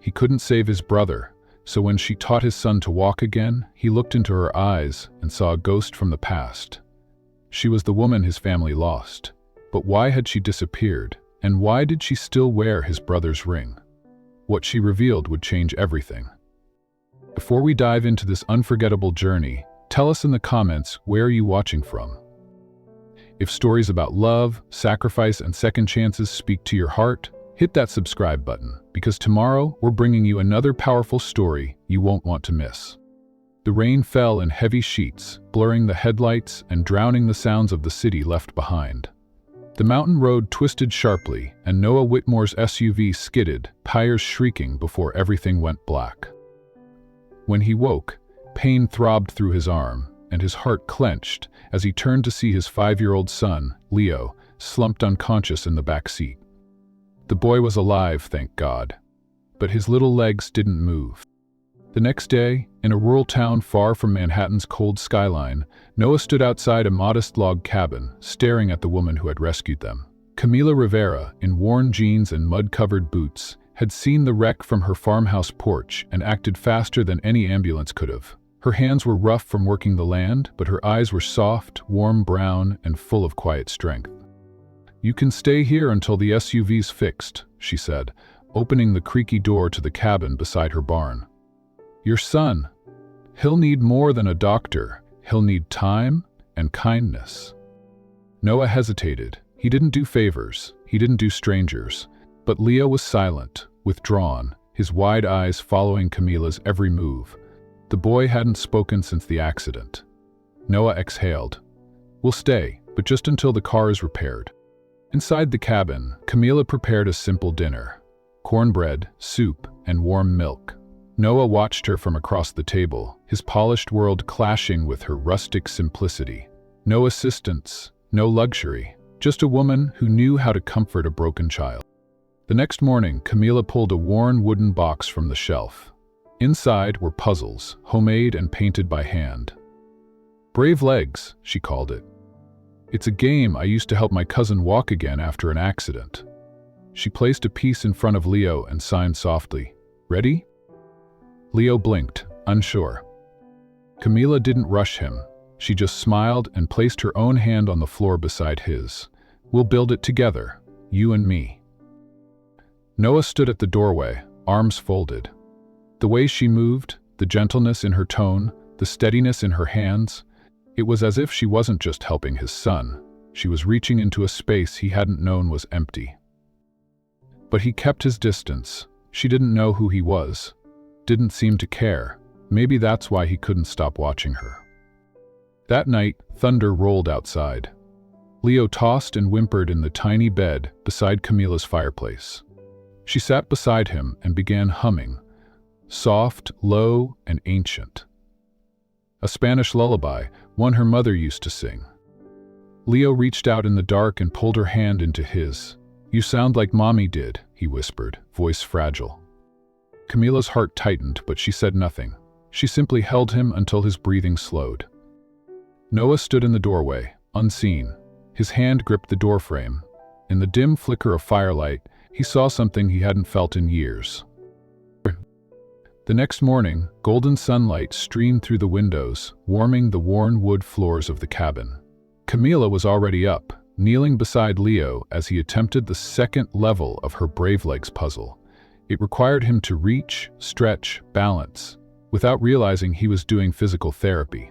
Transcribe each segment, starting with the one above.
He couldn't save his brother, so when she taught his son to walk again, he looked into her eyes and saw a ghost from the past. She was the woman his family lost. But why had she disappeared, and why did she still wear his brother's ring? What she revealed would change everything. Before we dive into this unforgettable journey, tell us in the comments where you are watching from. If stories about love, sacrifice, and second chances speak to your heart, hit that subscribe button, because tomorrow we're bringing you another powerful story you won't want to miss. The rain fell in heavy sheets, blurring the headlights and drowning the sounds of the city left behind. The mountain road twisted sharply, and Noah Whitmore's SUV skidded, tires shrieking before everything went black. When he woke, pain throbbed through his arm, and his heart clenched as he turned to see his 5-year-old son, Leo, slumped unconscious in the back seat. The boy was alive, thank God, but his little legs didn't move. The next day, in a rural town far from Manhattan's cold skyline, Noah stood outside a modest log cabin, staring at the woman who had rescued them. Camila Rivera, in worn jeans and mud-covered boots, had seen the wreck from her farmhouse porch and acted faster than any ambulance could have. Her hands were rough from working the land, but her eyes were soft, warm brown, and full of quiet strength. "You can stay here until the SUV's fixed," she said, opening the creaky door to the cabin beside her barn. "Your son, he'll need more than a doctor. He'll need time and kindness." Noah hesitated. He didn't do favors. He didn't do strangers. But Leo was silent, withdrawn, his wide eyes following Camila's every move. The boy hadn't spoken since the accident. Noah exhaled. "We'll stay, but just until the car is repaired." Inside the cabin, Camila prepared a simple dinner: cornbread, soup, and warm milk. Noah watched her from across the table, his polished world clashing with her rustic simplicity. No assistance, no luxury, just a woman who knew how to comfort a broken child. The next morning, Camila pulled a worn wooden box from the shelf. Inside were puzzles, homemade and painted by hand. "Brave Legs," she called it. "It's a game I used to help my cousin walk again after an accident." She placed a piece in front of Leo and signed softly, "Ready?" Leo blinked, unsure. Camila didn't rush him. She just smiled and placed her own hand on the floor beside his. "We'll build it together, you and me." Noah stood at the doorway, arms folded. The way she moved, the gentleness in her tone, the steadiness in her hands, it was as if she wasn't just helping his son. She was reaching into a space he hadn't known was empty. But he kept his distance. She didn't know who he was. Didn't seem to care. Maybe that's why he couldn't stop watching her. That night, thunder rolled outside. Leo tossed and whimpered in the tiny bed beside Camila's fireplace. She sat beside him and began humming, soft, low, and ancient. A Spanish lullaby, one her mother used to sing. Leo reached out in the dark and pulled her hand into his. "You sound like Mommy did," he whispered, voice fragile. Camila's heart tightened, but she said nothing. She simply held him until his breathing slowed. Noah stood in the doorway, unseen. His hand gripped the doorframe. In the dim flicker of firelight, he saw something he hadn't felt in years. The next morning, golden sunlight streamed through the windows, warming the worn wood floors of the cabin. Camila was already up, kneeling beside Leo as he attempted the second level of her Brave Legs puzzle. It required him to reach, stretch, balance, without realizing he was doing physical therapy.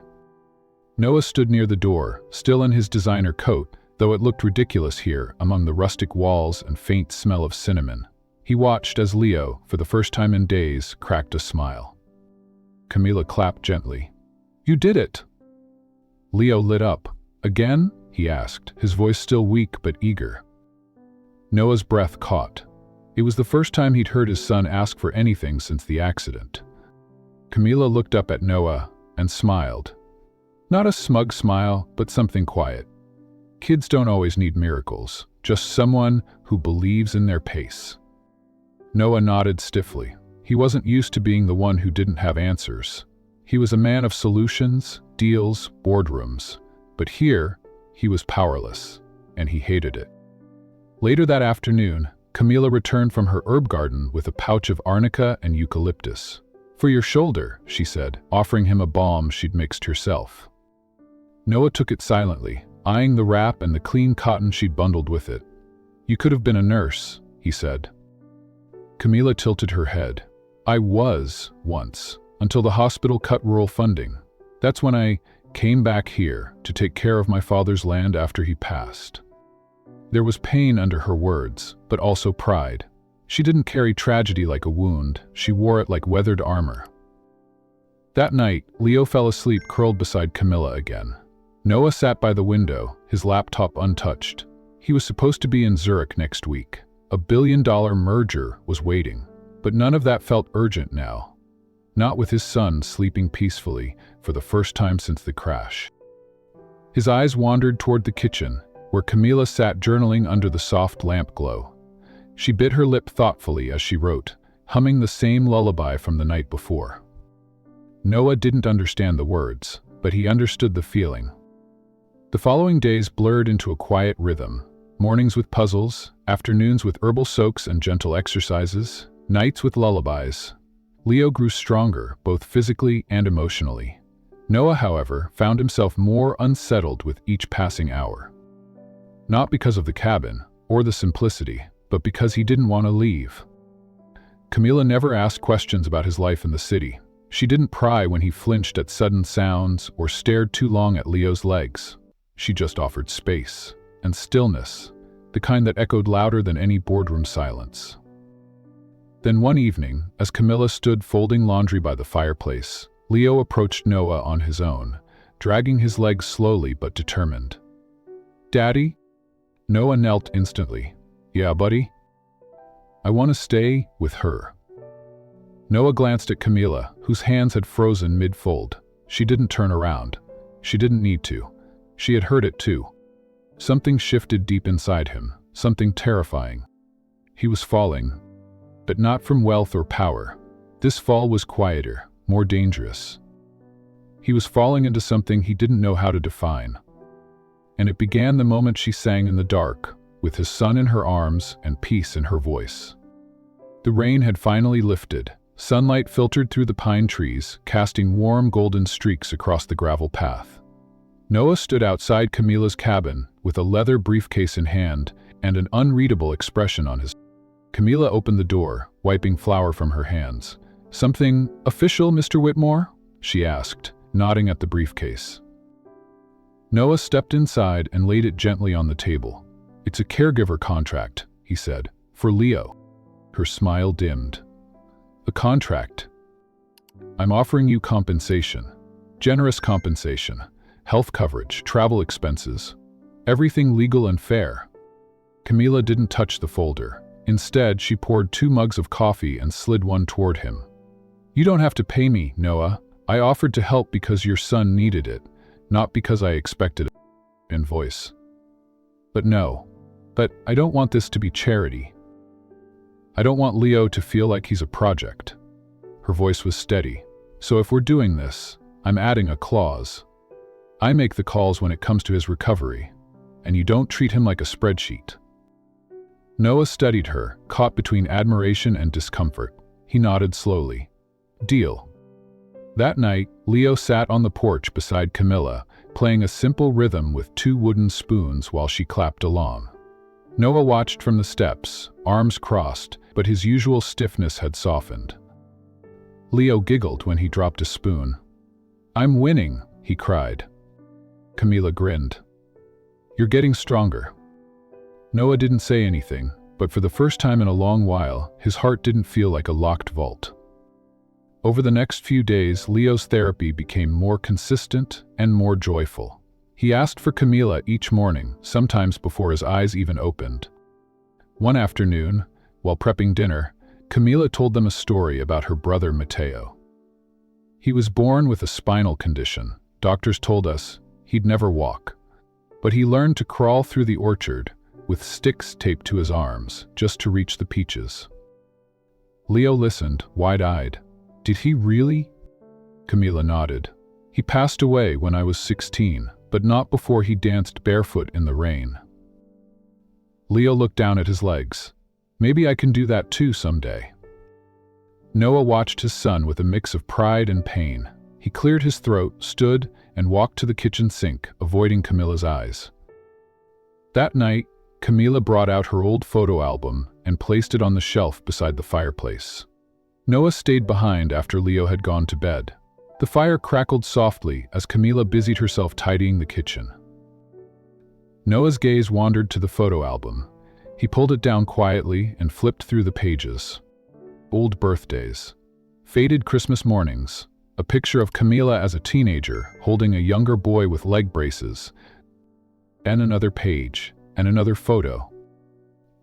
Noah stood near the door, still in his designer coat, though it looked ridiculous here among the rustic walls and faint smell of cinnamon. He watched as Leo, for the first time in days, cracked a smile. Camila clapped gently. "You did it!" Leo lit up. "Again?" he asked, his voice still weak but eager. Noah's breath caught. It was the first time he'd heard his son ask for anything since the accident. Camila looked up at Noah and smiled. Not a smug smile, but something quiet. Kids don't always need miracles, just someone who believes in their pace. Noah nodded stiffly. He wasn't used to being the one who didn't have answers. He was a man of solutions, deals, boardrooms. But here, he was powerless, and he hated it. Later that afternoon, Camila returned from her herb garden with a pouch of arnica and eucalyptus. "For your shoulder," she said, offering him a balm she'd mixed herself. Noah took it silently, eyeing the wrap and the clean cotton she'd bundled with it. "You could have been a nurse," he said. Camila tilted her head. "I was, once, until the hospital cut rural funding. That's when I came back here to take care of my father's land after he passed." There was pain under her words, but also pride. She didn't carry tragedy like a wound, she wore it like weathered armor. That night, Leo fell asleep curled beside Camila again. Noah sat by the window, his laptop untouched. He was supposed to be in Zurich next week. A billion-dollar merger was waiting, but none of that felt urgent now. Not with his son sleeping peacefully for the first time since the crash. His eyes wandered toward the kitchen, where Camila sat journaling under the soft lamp glow. She bit her lip thoughtfully as she wrote, humming the same lullaby from the night before. Noah didn't understand the words, but he understood the feeling. The following days blurred into a quiet rhythm. Mornings with puzzles, afternoons with herbal soaks and gentle exercises, nights with lullabies. Leo grew stronger, both physically and emotionally. Noah, however, found himself more unsettled with each passing hour. Not because of the cabin, or the simplicity, but because he didn't want to leave. Camila never asked questions about his life in the city. She didn't pry when he flinched at sudden sounds or stared too long at Leo's legs. She just offered space and stillness, the kind that echoed louder than any boardroom silence. Then one evening, as Camila stood folding laundry by the fireplace, Leo approached Noah on his own, dragging his legs slowly but determined. "Daddy?" Noah knelt instantly. "Yeah, buddy?" "I want to stay with her." Noah glanced at Camila, whose hands had frozen mid-fold. She didn't turn around. She didn't need to. She had heard it too. Something shifted deep inside him, something terrifying. He was falling, but not from wealth or power. This fall was quieter, more dangerous. He was falling into something he didn't know how to define. And it began the moment she sang in the dark, with his son in her arms and peace in her voice. The rain had finally lifted. Sunlight filtered through the pine trees, casting warm golden streaks across the gravel path. Noah stood outside Camila's cabin, with a leather briefcase in hand and an unreadable expression on his face. Camila opened the door, wiping flour from her hands. "Something official, Mr. Whitmore?" she asked, nodding at the briefcase. Noah stepped inside and laid it gently on the table. "It's a caregiver contract," he said, "for Leo." Her smile dimmed. "A contract? I'm offering you compensation. Generous compensation. Health coverage, travel expenses. Everything legal and fair." Camila didn't touch the folder. Instead, she poured 2 mugs of coffee and slid one toward him. "You don't have to pay me, Noah. I offered to help because your son needed it, not because I expected it." In voice. But I don't want this to be charity. I don't want Leo to feel like he's a project." Her voice was steady. "So if we're doing this, I'm adding a clause. I make the calls when it comes to his recovery, and you don't treat him like a spreadsheet." Noah studied her, caught between admiration and discomfort. He nodded slowly. "Deal." That night, Leo sat on the porch beside Camila, playing a simple rhythm with 2 wooden spoons while she clapped along. Noah watched from the steps, arms crossed, but his usual stiffness had softened. Leo giggled when he dropped a spoon. "I'm winning," he cried. Camila grinned. "You're getting stronger." Noah didn't say anything, but for the first time in a long while, his heart didn't feel like a locked vault. Over the next few days, Leo's therapy became more consistent and more joyful. He asked for Camila each morning, sometimes before his eyes even opened. One afternoon, while prepping dinner, Camila told them a story about her brother Matteo. He was born with a spinal condition. Doctors told us he'd never walk. But he learned to crawl through the orchard, with sticks taped to his arms, just to reach the peaches. Leo listened, wide-eyed. "Did he really?" Camila nodded. "He passed away when I was 16, but not before he danced barefoot in the rain." Leo looked down at his legs. Maybe I can do that too someday. Noah watched his son with a mix of pride and pain. He cleared his throat, stood, and walked to the kitchen sink, avoiding Camila's eyes. That night, Camila brought out her old photo album and placed it on the shelf beside the fireplace. Noah stayed behind after Leo had gone to bed. The fire crackled softly as Camila busied herself tidying the kitchen. Noah's gaze wandered to the photo album. He pulled it down quietly and flipped through the pages. Old birthdays, faded Christmas mornings, a picture of Camila as a teenager holding a younger boy with leg braces, and another page, and another photo.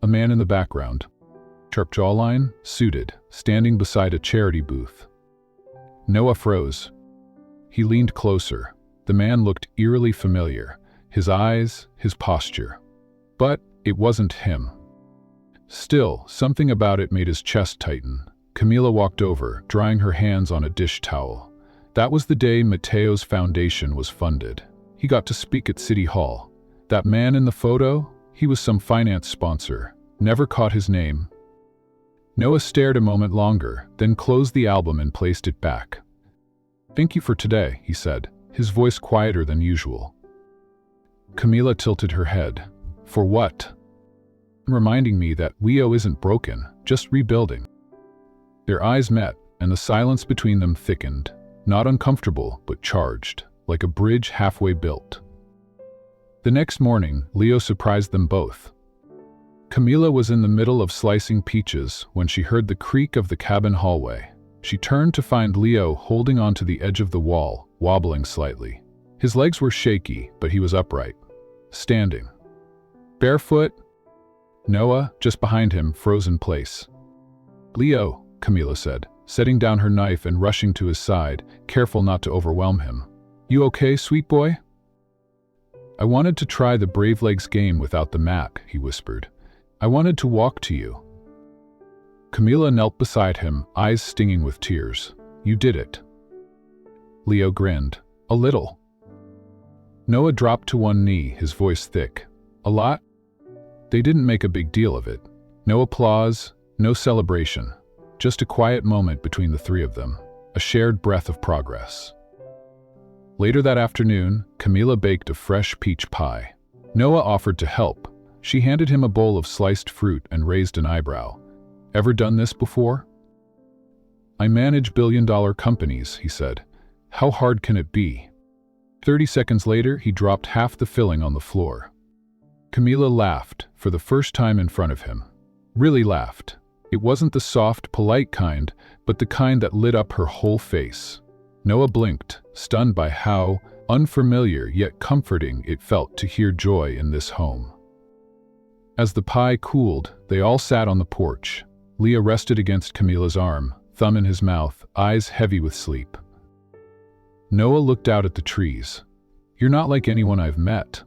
A man in the background, sharp jawline, suited, standing beside a charity booth. Noah froze. He leaned closer. The man looked eerily familiar, his eyes, his posture. But it wasn't him. Still, something about it made his chest tighten. Camila walked over, drying her hands on a dish towel. That was the day Mateo's foundation was funded. He got to speak at City Hall. That man in the photo, he was some finance sponsor. Never caught his name. Noah stared a moment longer, then closed the album and placed it back. "Thank you for today," he said, his voice quieter than usual. Camila tilted her head. "For what?" "Reminding me that Leo isn't broken, just rebuilding." Their eyes met, and the silence between them thickened, not uncomfortable, but charged, like a bridge halfway built. The next morning, Leo surprised them both. Camila was in the middle of slicing peaches when she heard the creak of the cabin hallway. She turned to find Leo holding onto the edge of the wall, wobbling slightly. His legs were shaky, but he was upright, standing. Barefoot? Noah, just behind him, froze in place. "Leo," Camila said, setting down her knife and rushing to his side, careful not to overwhelm him. "You okay, sweet boy?" "I wanted to try the Brave Legs game without the mat," he whispered. "I wanted to walk to you." Camila knelt beside him, eyes stinging with tears. "You did it." Leo grinned. "A little." Noah dropped to one knee, his voice thick. "A lot?" They didn't make a big deal of it. No applause, no celebration. Just a quiet moment between the three of them, a shared breath of progress. Later that afternoon, Camila baked a fresh peach pie. Noah offered to help. She handed him a bowl of sliced fruit and raised an eyebrow. "Ever done this before?" "I manage billion-dollar companies," he said. "How hard can it be?" 30 seconds later, he dropped half the filling on the floor. Camila laughed, for the first time in front of him. Really laughed. It wasn't the soft, polite kind, but the kind that lit up her whole face. Noah blinked, stunned by how unfamiliar yet comforting it felt to hear joy in this home. As the pie cooled, they all sat on the porch. Leo rested against Camila's arm, thumb in his mouth, eyes heavy with sleep. Noah looked out at the trees. "You're not like anyone I've met."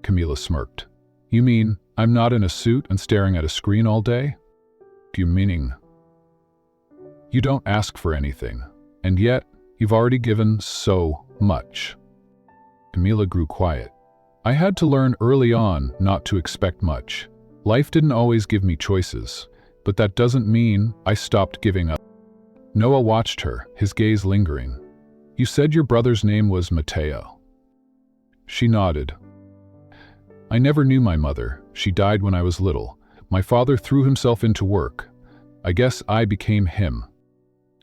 Camila smirked. "You mean I'm not in a suit and staring at a screen all day?" "You meaning you don't ask for anything, and yet you've already given so much." Camila grew quiet. "I had to learn early on not to expect much. Life didn't always give me choices, but that doesn't mean I stopped giving up." Noah watched her, his gaze lingering. "You said your brother's name was Mateo." She nodded. "I never knew my mother. She died when I was little. My father threw himself into work. I guess I became him."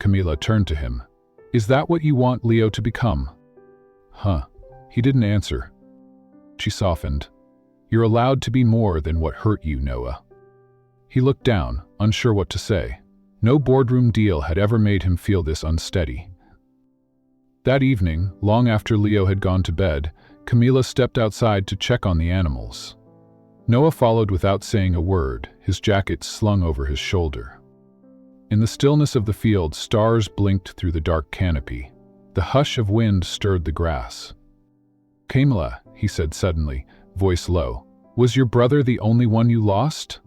Camila turned to him. "Is that what you want Leo to become?" "Huh." He didn't answer. She softened. "You're allowed to be more than what hurt you, Noah." He looked down, unsure what to say. No boardroom deal had ever made him feel this unsteady. That evening, long after Leo had gone to bed, Camila stepped outside to check on the animals. Noah followed without saying a word, his jacket slung over his shoulder. In the stillness of the field, stars blinked through the dark canopy. The hush of wind stirred the grass. "Camila," he said suddenly, voice low, "was your brother the only one you lost?"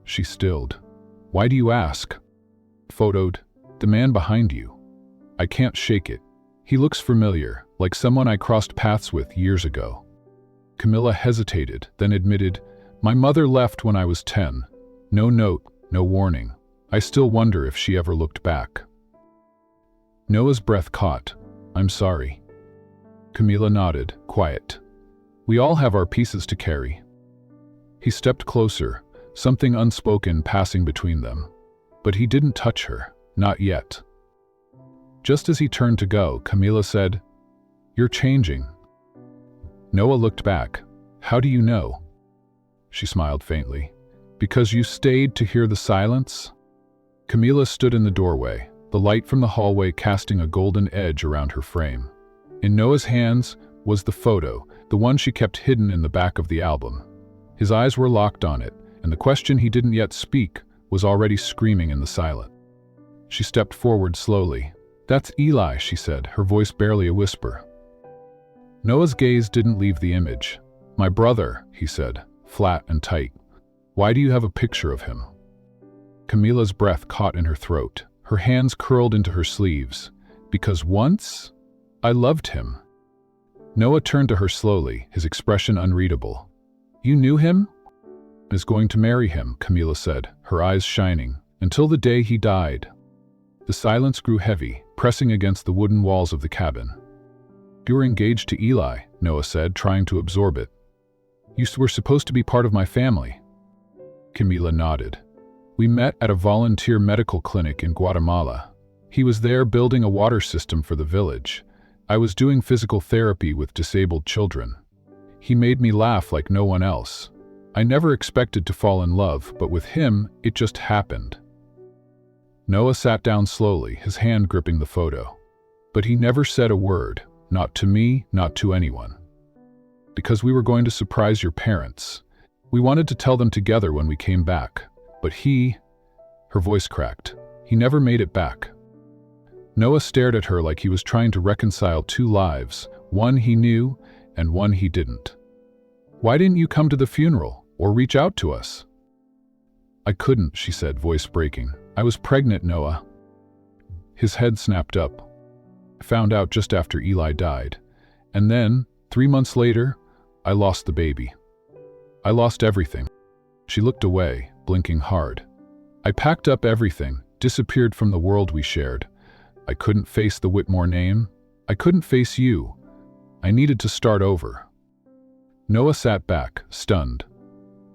She stilled. "Why do you ask?" "Photoed. The man behind you. I can't shake it. He looks familiar, like someone I crossed paths with years ago." Camila hesitated, then admitted, "My mother left when I was 10. No note, no warning. I still wonder if she ever looked back. Noah's breath caught. I'm sorry. Camila nodded, quiet. We all have our pieces to carry. He stepped closer, something unspoken passing between them. But he didn't touch her, not yet. Just as he turned to go, Camila said, You're changing. Noah looked back. How do you know? She smiled faintly. Because you stayed to hear the silence? Camila stood in the doorway, the light from the hallway casting a golden edge around her frame. In Noah's hands was the photo, the one she kept hidden in the back of the album. His eyes were locked on it, and the question he didn't yet speak was already screaming in the silence. She stepped forward slowly. That's Eli, she said, her voice barely a whisper. Noah's gaze didn't leave the image. My brother, he said, flat and tight. Why do you have a picture of him? Camila's breath caught in her throat. Her hands curled into her sleeves. Because once, I loved him. Noah turned to her slowly, his expression unreadable. You knew him? I was going to marry him, Camila said, her eyes shining, until the day he died. The silence grew heavy, pressing against the wooden walls of the cabin. You were engaged to Eli, Noah said, trying to absorb it. You were supposed to be part of my family. Camila nodded. We met at a volunteer medical clinic in Guatemala. He was there building a water system for the village. I was doing physical therapy with disabled children. He made me laugh like no one else. I never expected to fall in love, but with him, it just happened. Noah sat down slowly, his hand gripping the photo. But he never said a word, not to me, not to anyone. Because we were going to surprise your parents. We wanted to tell them together when we came back. But her voice cracked. He never made it back. Noah stared at her like he was trying to reconcile two lives, one he knew and one he didn't. Why didn't you come to the funeral or reach out to us? I couldn't, she said, voice breaking. I was pregnant, Noah. His head snapped up. I found out just after Eli died. And then, 3 months later, I lost the baby. I lost everything. She looked away, blinking hard. I packed up everything, disappeared from the world we shared. I couldn't face the Whitmore name. I couldn't face you. I needed to start over. Noah sat back, stunned.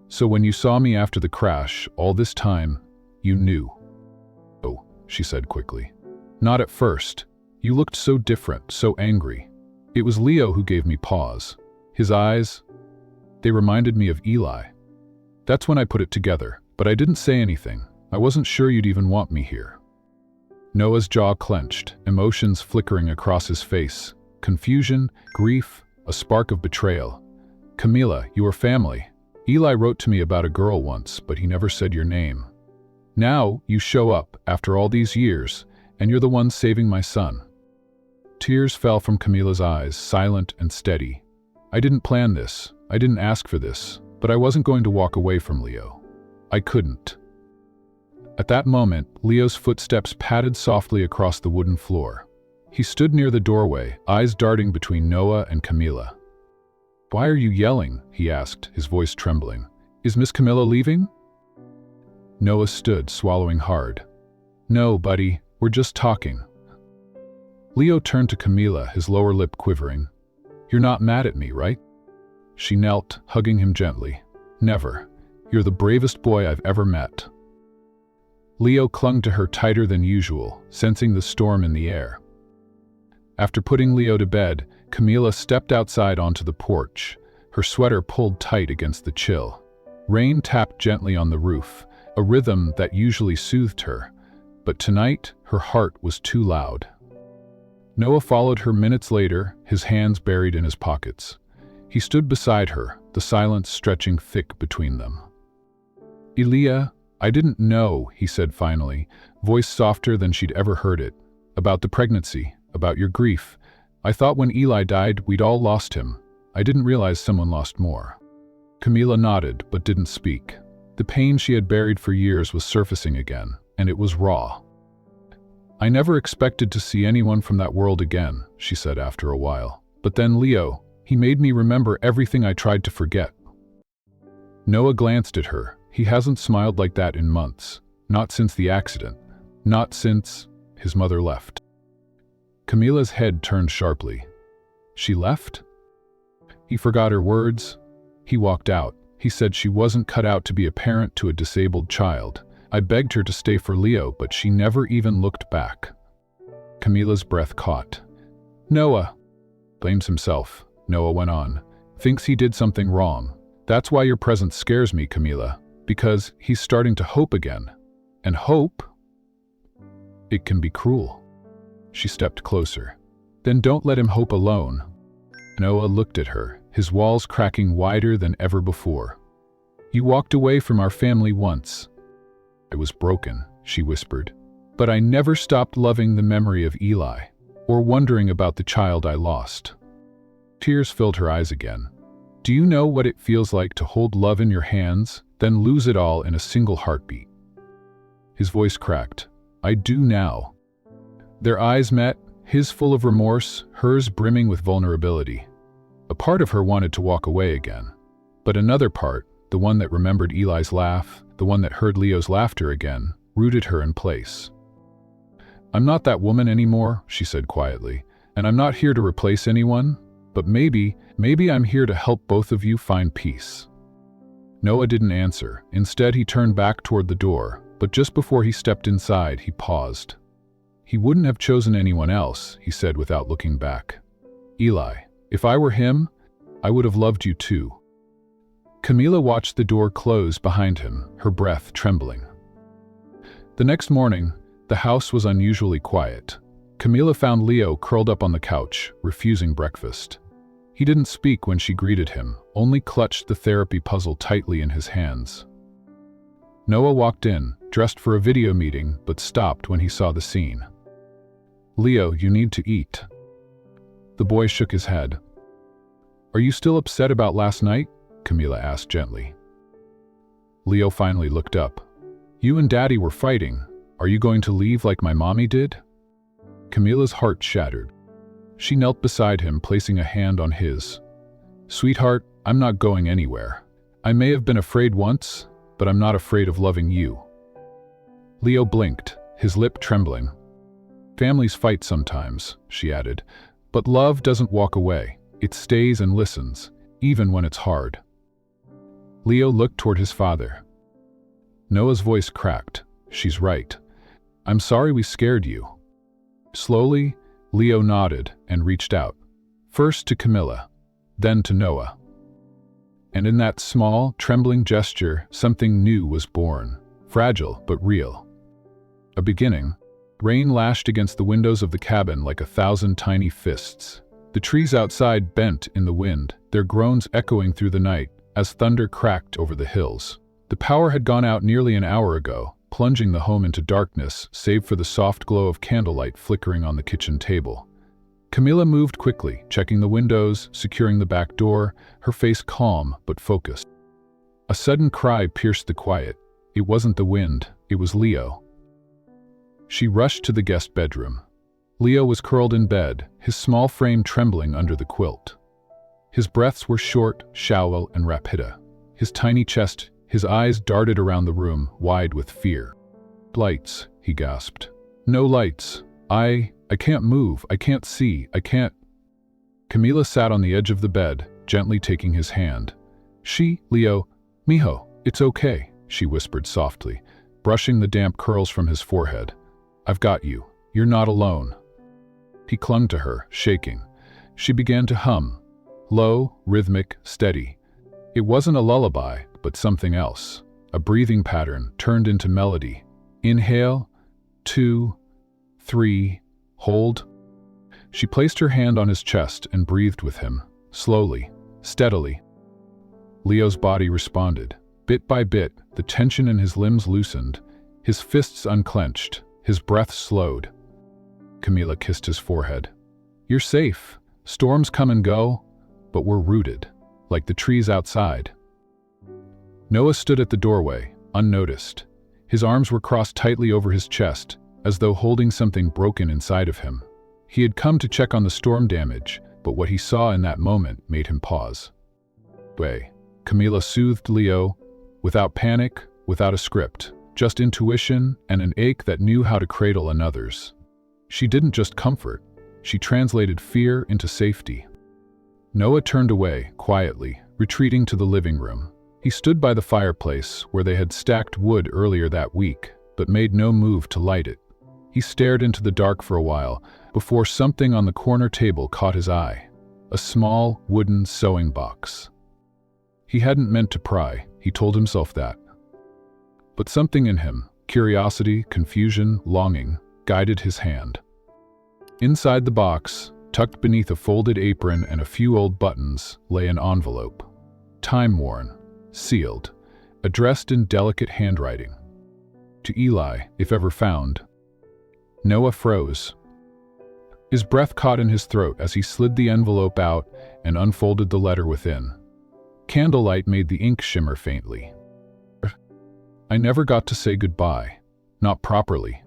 So when you saw me after the crash, all this time, you knew. Oh, she said quickly. Not at first. You looked so different, so angry. It was Leo who gave me pause. His eyes, they reminded me of Eli. That's when I put it together, but I didn't say anything. I wasn't sure you'd even want me here. Noah's jaw clenched, emotions flickering across his face. Confusion, grief, a spark of betrayal. Camila, you are family. Eli wrote to me about a girl once, but he never said your name. Now you show up, after all these years, and you're the one saving my son. Tears fell from Camila's eyes, silent and steady. I didn't plan this. I didn't ask for this, but I wasn't going to walk away from Leo. I couldn't. At that moment, Leo's footsteps padded softly across the wooden floor. He stood near the doorway, eyes darting between Noah and Camila. Why are you yelling? He asked, his voice trembling. Is Miss Camila leaving? Noah stood, swallowing hard. No, buddy, we're just talking. Leo turned to Camila, his lower lip quivering. You're not mad at me, right? She knelt, hugging him gently. Never. You're the bravest boy I've ever met. Leo clung to her tighter than usual, sensing the storm in the air. After putting Leo to bed, Camila stepped outside onto the porch, her sweater pulled tight against the chill. Rain tapped gently on the roof, a rhythm that usually soothed her, but tonight her heart was too loud. Noah followed her minutes later, his hands buried in his pockets. He stood beside her, the silence stretching thick between them. Elia, I didn't know, he said finally, voice softer than she'd ever heard it. About the pregnancy, about your grief. I thought when Eli died, we'd all lost him. I didn't realize someone lost more. Camila nodded, but didn't speak. The pain she had buried for years was surfacing again, and it was raw. I never expected to see anyone from that world again, she said after a while. But then Leo, he made me remember everything I tried to forget. Noah glanced at her, He hasn't smiled like that in months. Not since the accident. Not since his mother left. Camila's head turned sharply. She left? He forgot her words. He walked out. He said she wasn't cut out to be a parent to a disabled child. I begged her to stay for Leo, but she never even looked back. Camila's breath caught. Noah blames himself, Noah went on. Thinks he did something wrong. That's why your presence scares me, Camila. Because he's starting to hope again. And hope? It can be cruel. She stepped closer. Then don't let him hope alone. Noah looked at her, his walls cracking wider than ever before. You walked away from our family once. I was broken, she whispered. But I never stopped loving the memory of Eli, or wondering about the child I lost. Tears filled her eyes again. Do you know what it feels like to hold love in your hands, then lose it all in a single heartbeat? His voice cracked. I do now. Their eyes met, his full of remorse, hers brimming with vulnerability. A part of her wanted to walk away again. But another part, the one that remembered Eli's laugh, the one that heard Leo's laughter again, rooted her in place. I'm not that woman anymore, she said quietly, and I'm not here to replace anyone, but maybe I'm here to help both of you find peace. Noah didn't answer. Instead, he turned back toward the door, but just before he stepped inside, he paused. He wouldn't have chosen anyone else, he said without looking back. Eli, if I were him, I would have loved you too. Camila watched the door close behind him, her breath trembling. The next morning, the house was unusually quiet. Camila found Leo curled up on the couch, refusing breakfast. He didn't speak when she greeted him, only clutched the therapy puzzle tightly in his hands. Noah walked in, dressed for a video meeting, but stopped when he saw the scene. Leo, you need to eat. The boy shook his head. Are you still upset about last night? Camila asked gently. Leo finally looked up. You and Daddy were fighting. Are you going to leave like my mommy did? Camila's heart shattered. She knelt beside him, placing a hand on his. Sweetheart, I'm not going anywhere. I may have been afraid once, but I'm not afraid of loving you. Leo blinked, his lip trembling. Families fight sometimes, she added, but love doesn't walk away. It stays and listens, even when it's hard. Leo looked toward his father. Noah's voice cracked. She's right. I'm sorry we scared you. Slowly, Leo nodded and reached out, first to Camila, then to Noah. And in that small, trembling gesture, something new was born, fragile but real. A beginning. Rain lashed against the windows of the cabin like 1,000 tiny fists. The trees outside bent in the wind, their groans echoing through the night as thunder cracked over the hills. The power had gone out nearly an hour ago, plunging the home into darkness, save for the soft glow of candlelight flickering on the kitchen table. Camila moved quickly, checking the windows, securing the back door, her face calm but focused. A sudden cry pierced the quiet. It wasn't the wind, it was Leo. She rushed to the guest bedroom. Leo was curled in bed, his small frame trembling under the quilt. His breaths were short, shallow, and rapid. His tiny chest, his eyes darted around the room, wide with fear. Lights, he gasped. No lights. I can't move, I can't see, I can't. Camila sat on the edge of the bed, gently taking his hand. Leo, mijo, it's okay, she whispered softly, brushing the damp curls from his forehead. I've got you. You're not alone. He clung to her, shaking. She began to hum. Low, rhythmic, steady. It wasn't a lullaby, but something else. A breathing pattern turned into melody. Inhale, 2, 3, hold. She placed her hand on his chest and breathed with him, slowly, steadily. Leo's body responded. Bit by bit, the tension in his limbs loosened, his fists unclenched, his breath slowed. Camila kissed his forehead. You're safe. Storms come and go, but we're rooted, like the trees outside. Noah stood at the doorway, unnoticed. His arms were crossed tightly over his chest, as though holding something broken inside of him. He had come to check on the storm damage, but what he saw in that moment made him pause. Camila soothed Leo, without panic, without a script, just intuition and an ache that knew how to cradle another's. She didn't just comfort, she translated fear into safety. Noah turned away, quietly, retreating to the living room. He stood by the fireplace where they had stacked wood earlier that week, but made no move to light it. He stared into the dark for a while, before something on the corner table caught his eye. A small, wooden sewing box. He hadn't meant to pry, he told himself that. But something in him, curiosity, confusion, longing, guided his hand. Inside the box, tucked beneath a folded apron and a few old buttons, lay an envelope. Time-worn, sealed, addressed in delicate handwriting. To Eli, if ever found. Noah froze. His breath caught in his throat as he slid the envelope out and unfolded the letter within. Candlelight made the ink shimmer faintly. I never got to say goodbye. Not properly.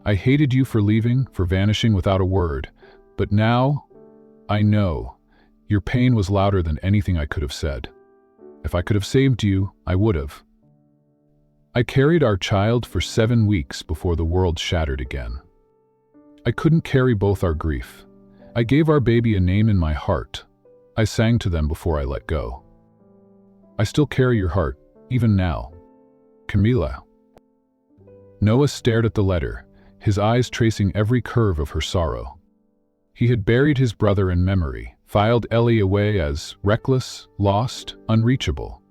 I hated you for leaving, for vanishing without a word. But now, I know. Your pain was louder than anything I could have said. If I could have saved you, I would have. I carried our child for 7 weeks before the world shattered again. I couldn't carry both our grief. I gave our baby a name in my heart. I sang to them before I let go. I still carry your heart, even now. Camila. Noah stared at the letter, his eyes tracing every curve of her sorrow. He had buried his brother in memory, filed Ellie away as reckless, lost, unreachable.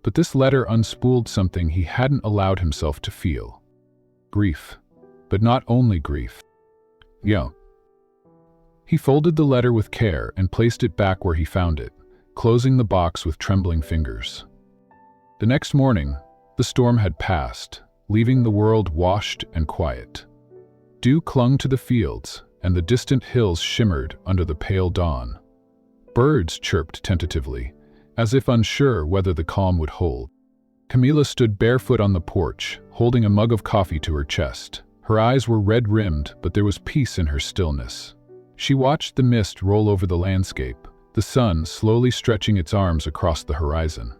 But this letter unspooled something he hadn't allowed himself to feel. Grief. But not only grief. Yeah. He folded the letter with care and placed it back where he found it, closing the box with trembling fingers. The next morning, the storm had passed, leaving the world washed and quiet. Dew clung to the fields, and the distant hills shimmered under the pale dawn. Birds chirped tentatively, as if unsure whether the calm would hold. Camila stood barefoot on the porch, holding a mug of coffee to her chest. Her eyes were red-rimmed, but there was peace in her stillness. She watched the mist roll over the landscape, the sun slowly stretching its arms across the horizon.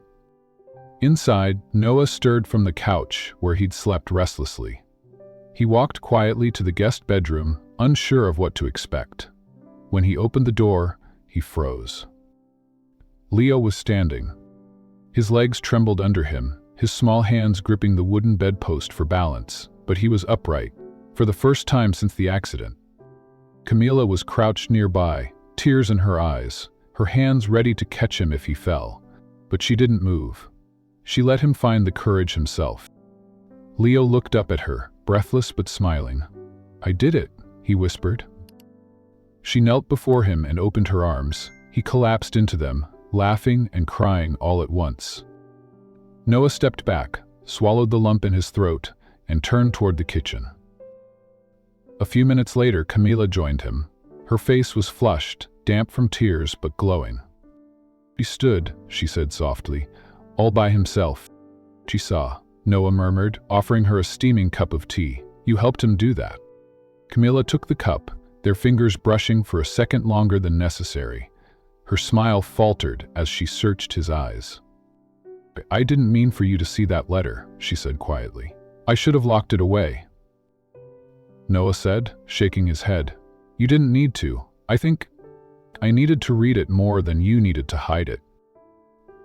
Inside, Noah stirred from the couch where he'd slept restlessly. He walked quietly to the guest bedroom, unsure of what to expect. When he opened the door, he froze. Leo was standing. His legs trembled under him, his small hands gripping the wooden bedpost for balance, but he was upright, for the first time since the accident. Camila was crouched nearby, tears in her eyes, her hands ready to catch him if he fell. But she didn't move. She let him find the courage himself. Leo looked up at her, breathless but smiling. I did it, he whispered. She knelt before him and opened her arms. He collapsed into them, laughing and crying all at once. Noah stepped back, swallowed the lump in his throat, and turned toward the kitchen. A few minutes later, Camila joined him. Her face was flushed, damp from tears but glowing. He stood, she said softly, all by himself. She saw, Noah murmured, offering her a steaming cup of tea. You helped him do that. Camila took the cup, their fingers brushing for a second longer than necessary. Her smile faltered as she searched his eyes. I didn't mean for you to see that letter, she said quietly. I should have locked it away. Noah said, shaking his head. You didn't need to. I think I needed to read it more than you needed to hide it.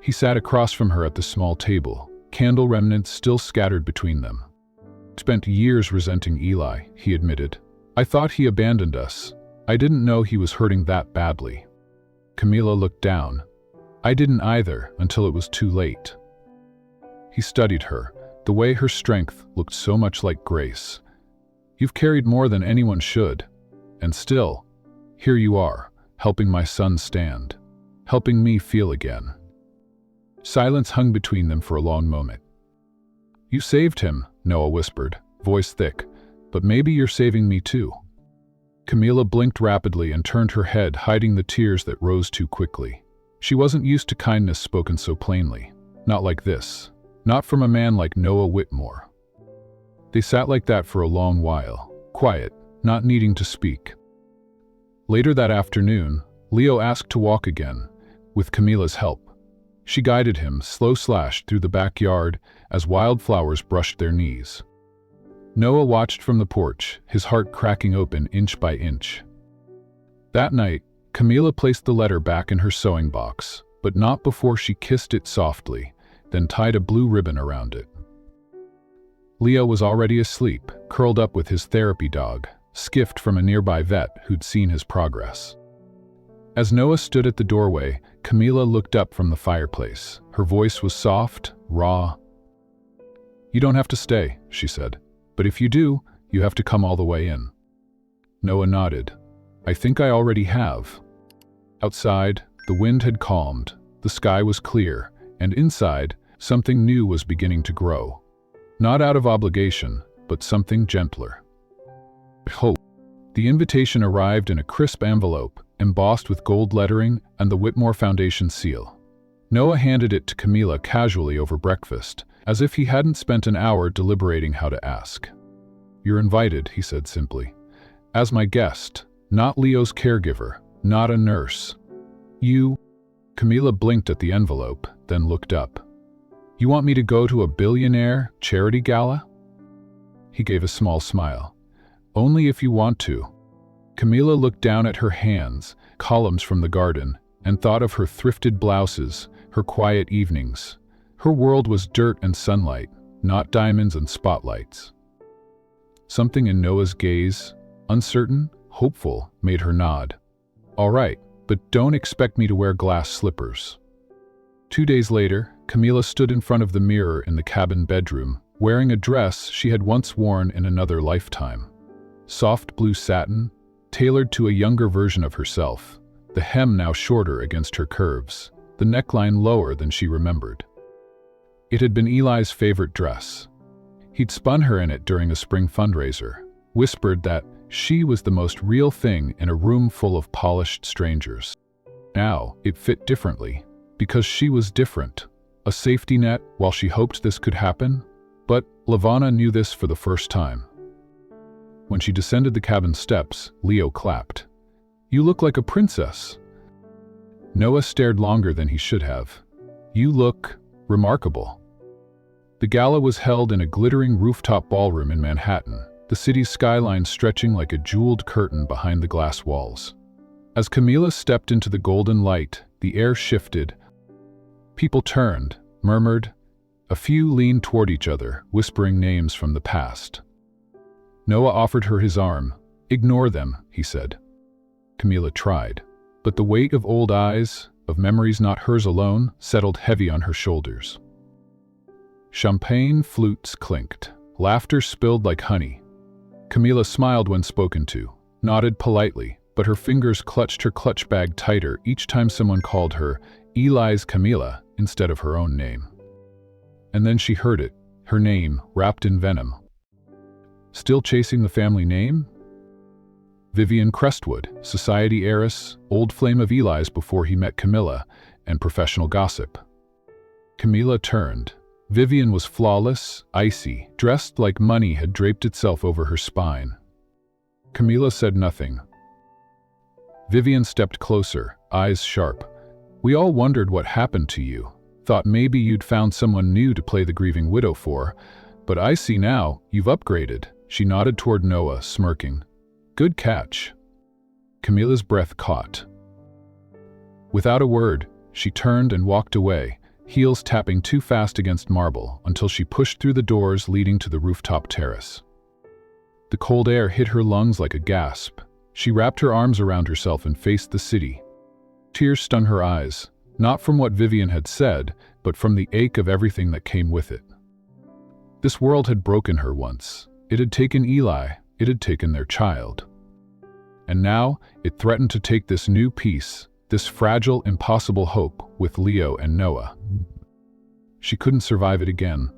He sat across from her at the small table, candle remnants still scattered between them. Spent years resenting Eli, he admitted. I thought he abandoned us. I didn't know he was hurting that badly. Camila looked down. I didn't either, until it was too late. He studied her, the way her strength looked so much like grace. You've carried more than anyone should. And still, here you are, helping my son stand, helping me feel again. Silence hung between them for a long moment. You saved him, Noah whispered, voice thick, but maybe you're saving me too. Camila blinked rapidly and turned her head, hiding the tears that rose too quickly. She wasn't used to kindness spoken so plainly. Not like this. Not from a man like Noah Whitmore. They sat like that for a long while, quiet, not needing to speak. Later that afternoon, Leo asked to walk again, with Camila's help. She guided him, slow slashed through the backyard as wildflowers brushed their knees. Noah watched from the porch, his heart cracking open inch by inch. That night, Camila placed the letter back in her sewing box, but not before she kissed it softly, then tied a blue ribbon around it. Leo was already asleep, curled up with his therapy dog, skiffed from a nearby vet who'd seen his progress. As Noah stood at the doorway, Camila looked up from the fireplace. Her voice was soft, raw. "You don't have to stay," she said. "But if you do, you have to come all the way in." Noah nodded. "I think I already have." Outside, the wind had calmed, the sky was clear, and inside, something new was beginning to grow. Not out of obligation, but something gentler. Hope. The invitation arrived in a crisp envelope, embossed with gold lettering and the Whitmore Foundation seal. Noah handed it to Camila casually over breakfast, as if he hadn't spent an hour deliberating how to ask. "You're invited," he said simply. "As my guest, not Leo's caregiver, not a nurse. You..." Camila blinked at the envelope, then looked up. "You want me to go to a billionaire charity gala?" He gave a small smile. "Only if you want to." Camila looked down at her hands, columns from the garden, and thought of her thrifted blouses, her quiet evenings. Her world was dirt and sunlight, not diamonds and spotlights. Something in Noah's gaze, uncertain, hopeful, made her nod. "All right, but don't expect me to wear glass slippers." 2 days later, Camila stood in front of the mirror in the cabin bedroom, wearing a dress she had once worn in another lifetime. Soft blue satin, tailored to a younger version of herself, the hem now shorter against her curves, the neckline lower than she remembered. It had been Eli's favorite dress. He'd spun her in it during a spring fundraiser, whispered that she was the most real thing in a room full of polished strangers. Now, it fit differently, because she was different. A safety net while she hoped this could happen, but Lavana knew this for the first time. When she descended the cabin steps, Leo clapped. "You look like a princess." Noah stared longer than he should have. "You look remarkable." The gala was held in a glittering rooftop ballroom in Manhattan, the city's skyline stretching like a jeweled curtain behind the glass walls. As Camila stepped into the golden light, the air shifted. People turned, murmured. A few leaned toward each other, whispering names from the past. Noah offered her his arm. "Ignore them," he said. Camila tried, but the weight of old eyes, of memories not hers alone, settled heavy on her shoulders. Champagne flutes clinked. Laughter spilled like honey. Camila smiled when spoken to, nodded politely, but her fingers clutched her clutch bag tighter each time someone called her Eli's Camila instead of her own name. And then she heard it, her name wrapped in venom. Still chasing the family name? Vivian Crestwood, society heiress, old flame of Eli's before he met Camila, and professional gossip. Camila turned. Vivian was flawless, icy, dressed like money had draped itself over her spine. Camila said nothing. Vivian stepped closer, eyes sharp. "We all wondered what happened to you. Thought maybe you'd found someone new to play the grieving widow for, but I see now you've upgraded." She nodded toward Noah, smirking. "Good catch." Camila's breath caught. Without a word, she turned and walked away, heels tapping too fast against marble until she pushed through the doors leading to the rooftop terrace. The cold air hit her lungs like a gasp. She wrapped her arms around herself and faced the city. Tears stung her eyes, not from what Vivian had said, but from the ache of everything that came with it. This world had broken her once. It had taken Eli, it had taken their child. And now, it threatened to take this new piece, this fragile, impossible hope, with Leo and Noah. She couldn't survive it again.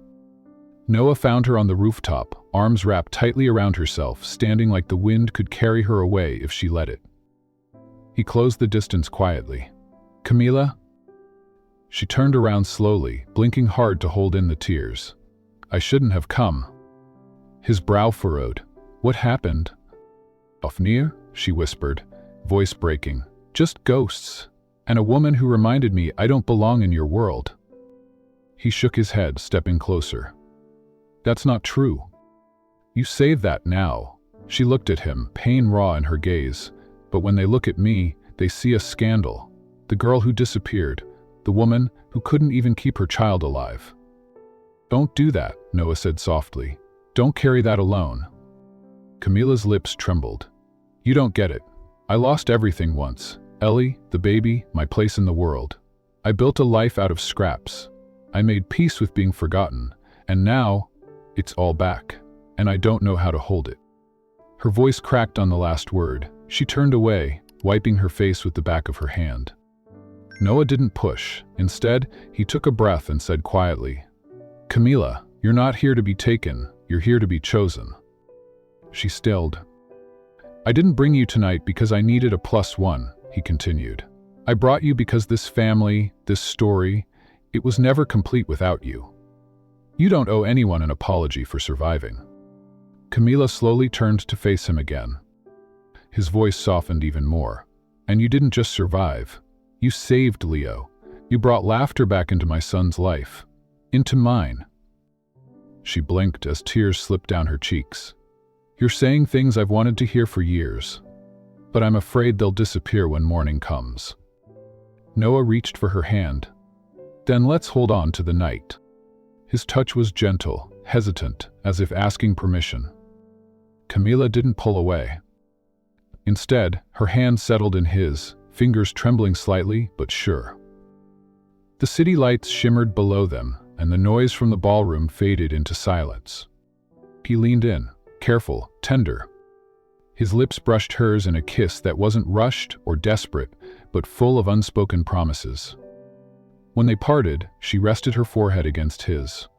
Noah found her on the rooftop, arms wrapped tightly around herself, standing like the wind could carry her away if she let it. He closed the distance quietly. "Camila?" She turned around slowly, blinking hard to hold in the tears. "I shouldn't have come." His brow furrowed. "What happened?" "Ofnir," she whispered, voice breaking. "Just ghosts. and a woman who reminded me I don't belong in your world." He shook his head, stepping closer. "That's not true. You say that now." She looked at him, pain raw in her gaze. "But when they look at me, they see a scandal. The girl who disappeared, the woman who couldn't even keep her child alive." "Don't do that," Noah said softly. "Don't carry that alone." Camila's lips trembled. "You don't get it. I lost everything once. Ellie, the baby, my place in the world. I built a life out of scraps. I made peace with being forgotten, and now it's all back, and I don't know how to hold it." Her voice cracked on the last word. She turned away, wiping her face with the back of her hand. Noah didn't push. Instead, he took a breath and said quietly, "Camila, you're not here to be taken, you're here to be chosen." She stilled. "I didn't bring you tonight because I needed a +1, he continued. "I brought you because this family, this story, it was never complete without you. You don't owe anyone an apology for surviving." Camila slowly turned to face him again. His voice softened even more. "And you didn't just survive. You saved Leo. You brought laughter back into my son's life. Into mine." She blinked as tears slipped down her cheeks. "You're saying things I've wanted to hear for years, but I'm afraid they'll disappear when morning comes." Noah reached for her hand. "Then let's hold on to the night." His touch was gentle, hesitant, as if asking permission. Camila didn't pull away. Instead, her hand settled in his, fingers trembling slightly but sure. The city lights shimmered below them, and the noise from the ballroom faded into silence. He leaned in, careful, tender. His lips brushed hers in a kiss that wasn't rushed or desperate, but full of unspoken promises. When they parted, she rested her forehead against his.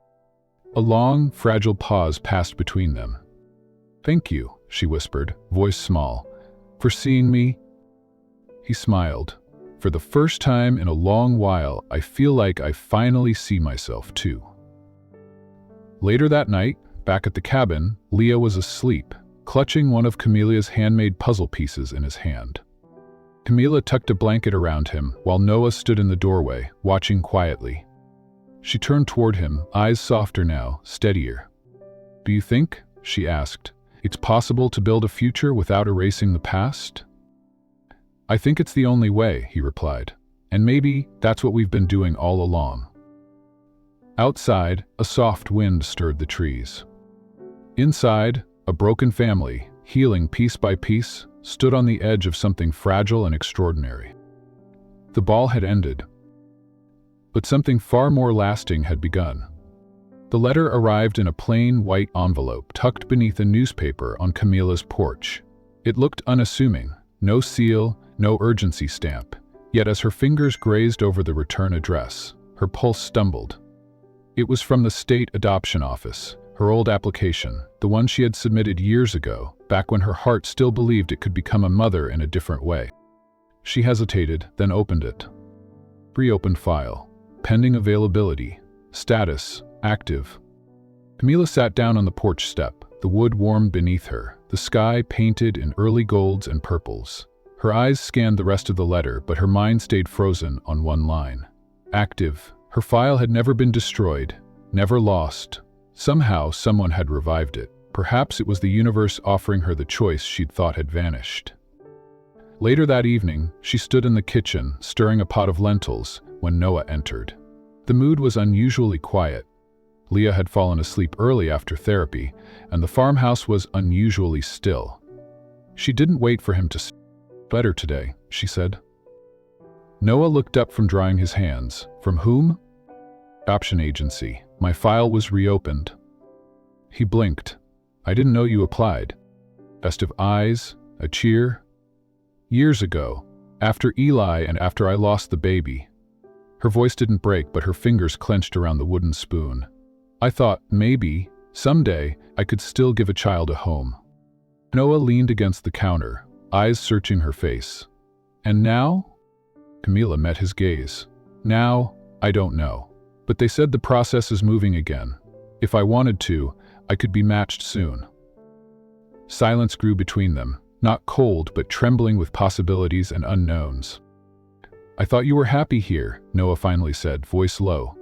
A long, fragile pause passed between them. "Thank you," she whispered, voice small, "for seeing me." He smiled. "For the first time in a long while, I feel like I finally see myself too." Later that night, back at the cabin, Leo was asleep, clutching one of Camila's handmade puzzle pieces in his hand. Camila tucked a blanket around him while Noah stood in the doorway, watching quietly. She turned toward him, eyes softer now, steadier. "Do you think," she asked, "it's possible to build a future without erasing the past?" "I think it's the only way," he replied, "and maybe that's what we've been doing all along." Outside, a soft wind stirred the trees. Inside, a broken family, healing piece by piece, stood on the edge of something fragile and extraordinary. The ball had ended, but something far more lasting had begun. The letter arrived in a plain white envelope tucked beneath a newspaper on Camila's porch. It looked unassuming, no seal, no urgency stamp, yet as her fingers grazed over the return address, her pulse stumbled. It was from the state adoption office, her old application, the one she had submitted years ago, back when her heart still believed it could become a mother in a different way. She hesitated, then opened it. Reopened file. Pending availability. Status. Active. Camila sat down on the porch step, the wood warm beneath her, the sky painted in early golds and purples. Her eyes scanned the rest of the letter, but her mind stayed frozen on one line. Active. Her file had never been destroyed, never lost. Somehow, someone had revived it. Perhaps it was the universe offering her the choice she'd thought had vanished. Later that evening, she stood in the kitchen, stirring a pot of lentils, when Noah entered. The mood was unusually quiet. Leah had fallen asleep early after therapy, and the farmhouse was unusually still. She didn't wait for him to say, "Better today," she said. Noah looked up from drying his hands. "From whom?" "Adoption agency. My file was reopened." He blinked. "I didn't know you applied." Best of eyes, a cheer. "Years ago, after Eli and after I lost the baby." Her voice didn't break, but her fingers clenched around the wooden spoon. "I thought, maybe, someday, I could still give a child a home." Noah leaned against the counter, eyes searching her face. "And now?" Camila met his gaze. "Now, I don't know. But they said the process is moving again. If I wanted to, I could be matched soon." Silence grew between them, not cold but trembling with possibilities and unknowns. "I thought you were happy here," Noah finally said, voice low.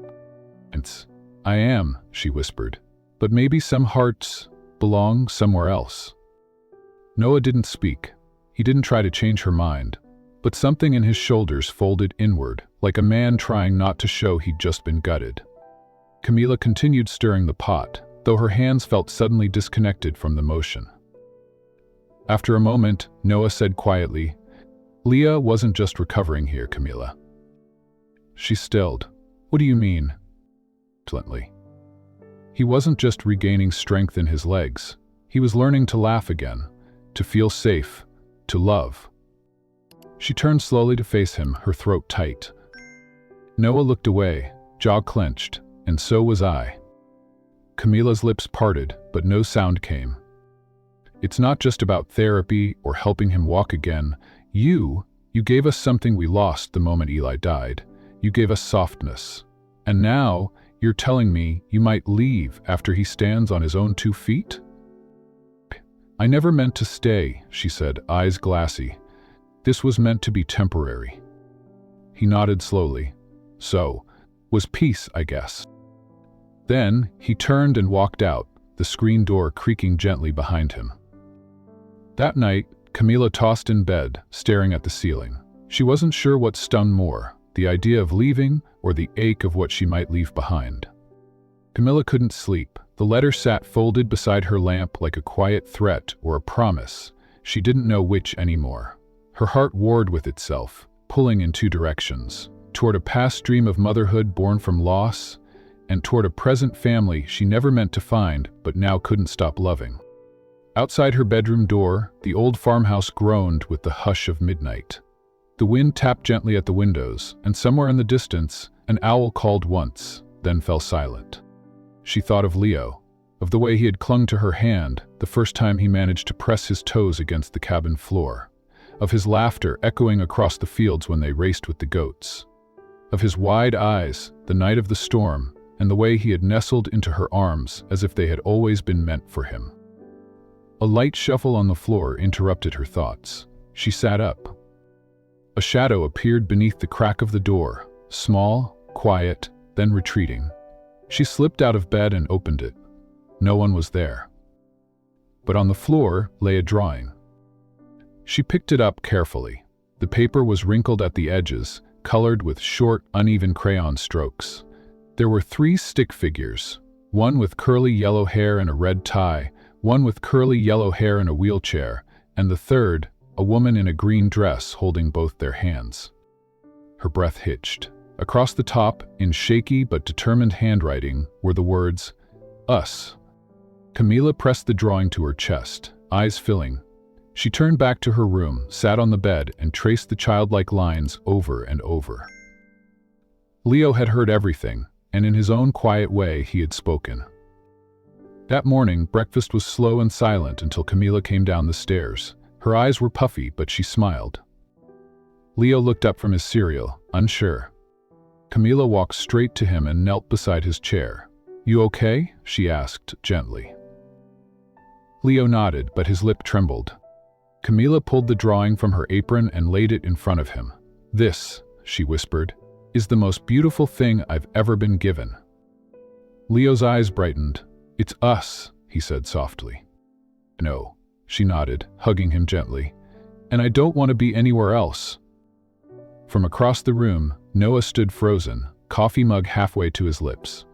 "I am," she whispered. "But maybe some hearts belong somewhere else." Noah didn't speak. He didn't try to change her mind. But something in his shoulders folded inward, like a man trying not to show he'd just been gutted. Camila continued stirring the pot, though her hands felt suddenly disconnected from the motion. After a moment, Noah said quietly, "Leah wasn't just recovering here, Camila." She stilled. "What do you mean?" Gently. "He wasn't just regaining strength in his legs. He was learning to laugh again, to feel safe, to love." She turned slowly to face him, her throat tight. Noah looked away, jaw clenched, and so was I. Camila's lips parted, but no sound came. "It's not just about therapy or helping him walk again. You gave us something we lost the moment Eli died. You gave us softness. And now, you're telling me you might leave after he stands on his own 2 feet? "I never meant to stay," she said, eyes glassy. "This was meant to be temporary." He nodded slowly. "So, was peace, I guess." Then, he turned and walked out, the screen door creaking gently behind him. That night, Camila tossed in bed, staring at the ceiling. She wasn't sure what stung more, the idea of leaving or the ache of what she might leave behind. Camila couldn't sleep. The letter sat folded beside her lamp like a quiet threat or a promise. She didn't know which anymore. Her heart warred with itself, pulling in 2 directions, toward a past dream of motherhood born from loss, and toward a present family she never meant to find but now couldn't stop loving. Outside her bedroom door, the old farmhouse groaned with the hush of midnight. The wind tapped gently at the windows, and somewhere in the distance, an owl called once, then fell silent. She thought of Leo, of the way he had clung to her hand the first time he managed to press his toes against the cabin floor, of his laughter echoing across the fields when they raced with the goats, of his wide eyes the night of the storm, and the way he had nestled into her arms as if they had always been meant for him. A light shuffle on the floor interrupted her thoughts. She sat up. A shadow appeared beneath the crack of the door, small, quiet, then retreating. She slipped out of bed and opened it. No one was there. But on the floor lay a drawing. She picked it up carefully. The paper was wrinkled at the edges, colored with short, uneven crayon strokes. There were 3 stick figures, one with curly yellow hair and a red tie, one with curly yellow hair in a wheelchair, and the third, a woman in a green dress holding both their hands. Her breath hitched. Across the top, in shaky but determined handwriting, were the words, "Us." Camila pressed the drawing to her chest, eyes filling. She turned back to her room, sat on the bed, and traced the childlike lines over and over. Leo had heard everything, and in his own quiet way he had spoken. That morning, breakfast was slow and silent until Camila came down the stairs. Her eyes were puffy, but she smiled. Leo looked up from his cereal, unsure. Camila walked straight to him and knelt beside his chair. "You okay?" she asked gently. Leo nodded, but his lip trembled. Camila pulled the drawing from her apron and laid it in front of him. "This," she whispered, "is the most beautiful thing I've ever been given." Leo's eyes brightened. "It's us," he said softly. "No," she nodded, hugging him gently. "And I don't want to be anywhere else." From across the room, Noah stood frozen, coffee mug halfway to his lips.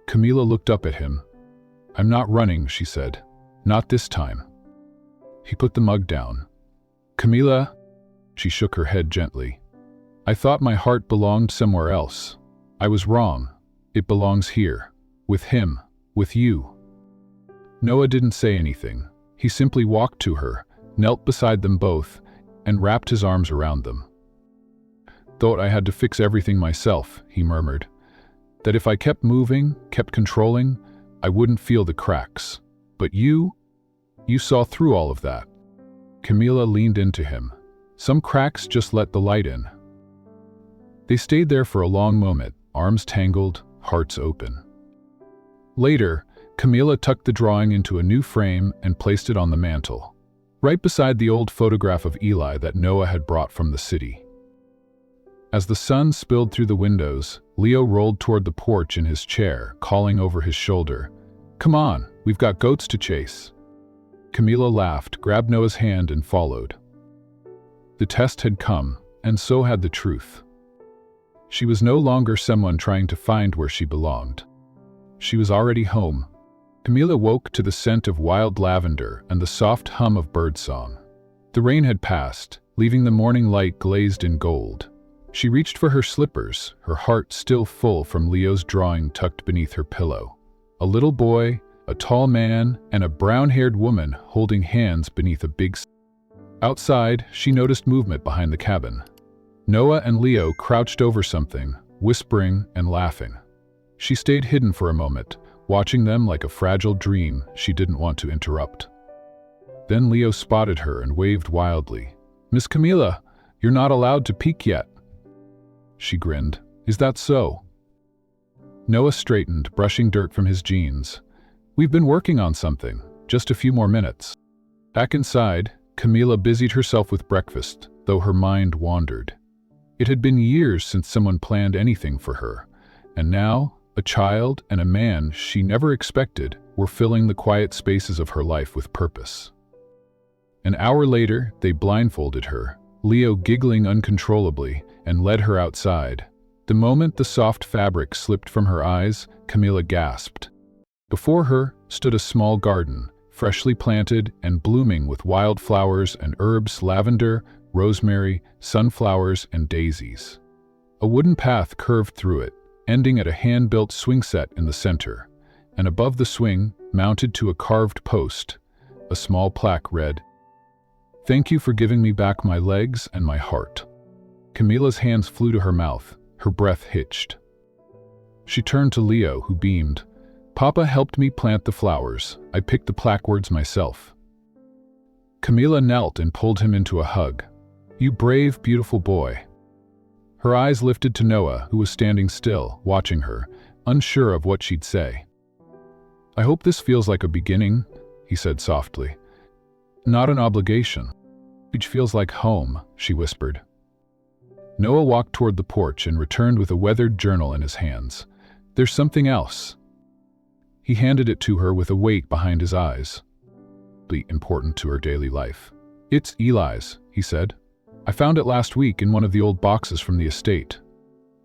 Camila looked up at him. "I'm not running," she said. "Not this time." He put the mug down. "Camila," she shook her head gently. "I thought my heart belonged somewhere else. I was wrong. It belongs here. With him. With you." Noah didn't say anything. He simply walked to her, knelt beside them both, and wrapped his arms around them. "Thought I had to fix everything myself," he murmured. "That if I kept moving, kept controlling, I wouldn't feel the cracks. But you saw through all of that." Camila leaned into him. "Some cracks just let the light in." They stayed there for a long moment, arms tangled, hearts open. Later, Camila tucked the drawing into a new frame and placed it on the mantel, right beside the old photograph of Eli that Noah had brought from the city. As the sun spilled through the windows, Leo rolled toward the porch in his chair, calling over his shoulder, "Come on, we've got goats to chase." Camila laughed, grabbed Noah's hand, and followed. The test had come, and so had the truth. She was no longer someone trying to find where she belonged. She was already home. Camila woke to the scent of wild lavender and the soft hum of birdsong. The rain had passed, leaving the morning light glazed in gold. She reached for her slippers, her heart still full from Leo's drawing tucked beneath her pillow. A little boy, a tall man, and a brown-haired woman holding hands beneath a big sun. Outside, she noticed movement behind the cabin. Noah and Leo crouched over something, whispering and laughing. She stayed hidden for a moment, watching them like a fragile dream she didn't want to interrupt. Then Leo spotted her and waved wildly. "Miss Camila, you're not allowed to peek yet." She grinned. "Is that so?" Noah straightened, brushing dirt from his jeans. "We've been working on something. Just a few more minutes." Back inside, Camila busied herself with breakfast, though her mind wandered. It had been years since someone planned anything for her, and now, a child and a man she never expected were filling the quiet spaces of her life with purpose. An hour later, they blindfolded her, Leo giggling uncontrollably, and led her outside. The moment the soft fabric slipped from her eyes, Camila gasped. Before her stood a small garden, freshly planted and blooming with wild flowers and herbs, lavender, rosemary, sunflowers, and daisies. A wooden path curved through it, ending at a hand-built swing set in the center, and above the swing, mounted to a carved post, a small plaque read, "Thank you for giving me back my legs and my heart." Camila's hands flew to her mouth, her breath hitched. She turned to Leo, who beamed. "Papa helped me plant the flowers. I picked the plaque words myself." Camila knelt and pulled him into a hug. "You brave, beautiful boy." Her eyes lifted to Noah, who was standing still, watching her, unsure of what she'd say. "I hope this feels like a beginning," he said softly. "Not an obligation. Each feels like home," she whispered. Noah walked toward the porch and returned with a weathered journal in his hands. "There's something else." He handed it to her with a weight behind his eyes. Important to her daily life. "It's Eli's," he said. "I found it last week in one of the old boxes from the estate.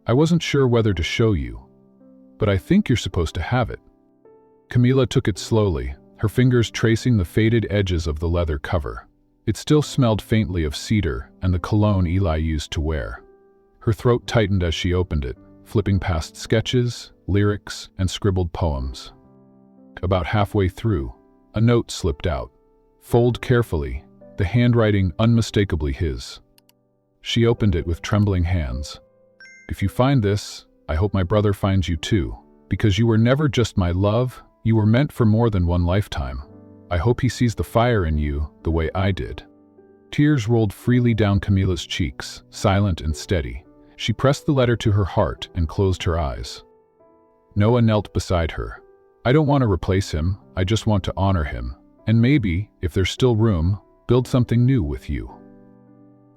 I wasn't sure whether to show you, but I think you're supposed to have it." Camila took it slowly, her fingers tracing the faded edges of the leather cover. It still smelled faintly of cedar and the cologne Eli used to wear. Her throat tightened as she opened it, flipping past sketches, lyrics, and scribbled poems. About halfway through, a note slipped out. Fold carefully, the handwriting unmistakably his. She opened it with trembling hands. "If you find this, I hope my brother finds you too, because you were never just my love, you were meant for more than one lifetime. I hope he sees the fire in you the way I did." Tears rolled freely down Camila's cheeks, silent and steady. She pressed the letter to her heart and closed her eyes. Noah knelt beside her. "I don't want to replace him, I just want to honor him. And maybe, if there's still room, build something new with you."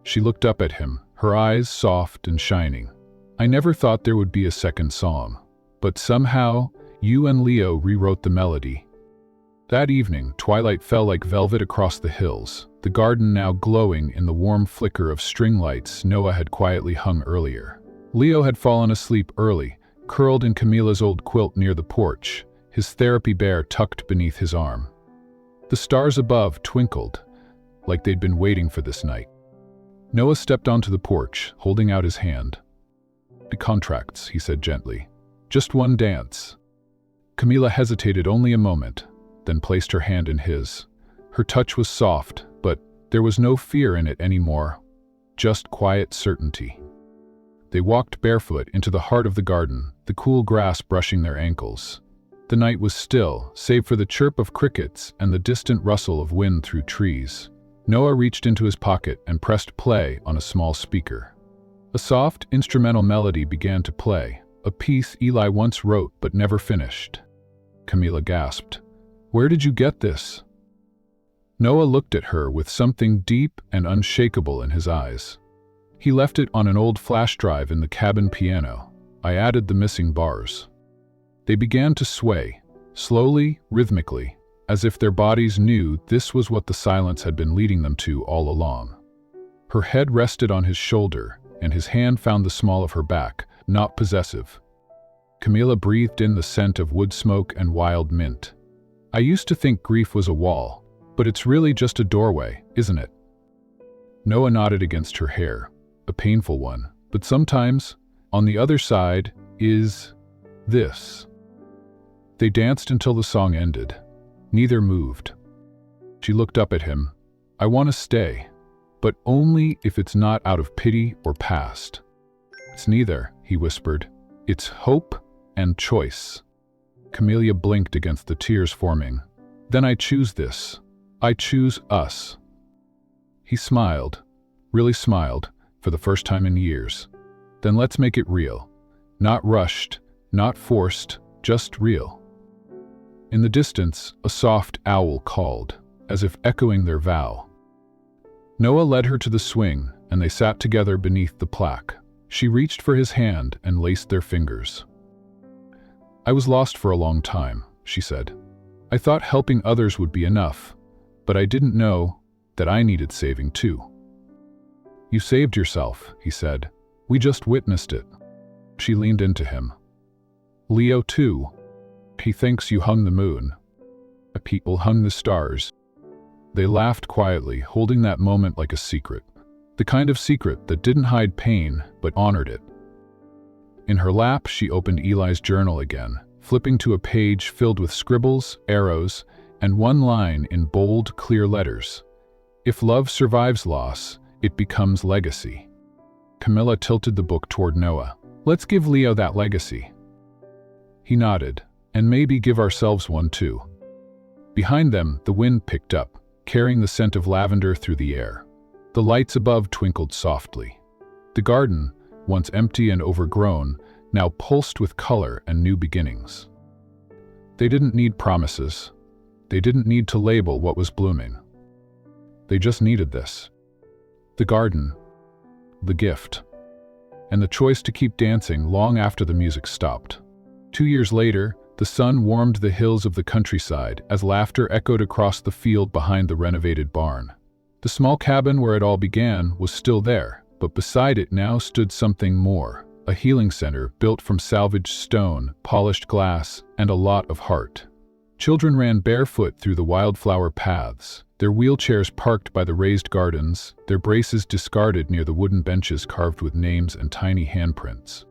She looked up at him, her eyes soft and shining. "I never thought there would be a second song. But somehow, you and Leo rewrote the melody." That evening, twilight fell like velvet across the hills, the garden now glowing in the warm flicker of string lights Noah had quietly hung earlier. Leo had fallen asleep early, curled in Camila's old quilt near the porch, his therapy bear tucked beneath his arm. The stars above twinkled, like they'd been waiting for this night. Noah stepped onto the porch, holding out his hand. "The contracts," he said gently. "Just one dance." Camila hesitated only a moment, then placed her hand in his. Her touch was soft, but there was no fear in it anymore, just quiet certainty. They walked barefoot into the heart of the garden, the cool grass brushing their ankles. The night was still, save for the chirp of crickets and the distant rustle of wind through trees. Noah reached into his pocket and pressed play on a small speaker. A soft, instrumental melody began to play, a piece Eli once wrote but never finished. Camila gasped. "Where did you get this?" Noah looked at her with something deep and unshakable in his eyes. He left it on an old flash drive in the cabin piano. I added the missing bars. They began to sway, slowly, rhythmically, as if their bodies knew this was what the silence had been leading them to all along. Her head rested on his shoulder, and his hand found the small of her back, not possessive. Camila breathed in the scent of wood smoke and wild mint. I used to think grief was a wall, but it's really just a doorway, isn't it? Noah nodded against her hair, a painful one, but sometimes, on the other side, is this. They danced until the song ended. Neither moved. She looked up at him. I want to stay, but only if it's not out of pity or past. It's neither, he whispered. It's hope and choice. Camila blinked against the tears forming. Then I choose this. I choose us. He smiled, really smiled, for the first time in years. Then let's make it real. Not rushed, not forced, just real. In the distance, a soft owl called, as if echoing their vow. Noah led her to the swing, and they sat together beneath the plaque. She reached for his hand and laced their fingers. I was lost for a long time, she said. I thought helping others would be enough, but I didn't know that I needed saving too. You saved yourself, he said. We just witnessed it. She leaned into him. Leo too. He thinks you hung the moon. People hung the stars. They laughed quietly, holding that moment like a secret. The kind of secret that didn't hide pain, but honored it. In her lap, she opened Eli's journal again, flipping to a page filled with scribbles, arrows, and one line in bold, clear letters. If love survives loss, it becomes legacy. Camila tilted the book toward Noah. Let's give Leo that legacy. He nodded, and maybe give ourselves one too. Behind them, the wind picked up, carrying the scent of lavender through the air. The lights above twinkled softly. The garden, once empty and overgrown, now pulsed with color and new beginnings. They didn't need promises. They didn't need to label what was blooming. They just needed this. The garden, the gift, and the choice to keep dancing long after the music stopped. 2 years later, the sun warmed the hills of the countryside as laughter echoed across the field behind the renovated barn. The small cabin where it all began was still there, but beside it now stood something more, a healing center built from salvaged stone, polished glass, and a lot of heart. Children ran barefoot through the wildflower paths, their wheelchairs parked by the raised gardens, their braces discarded near the wooden benches carved with names and tiny handprints.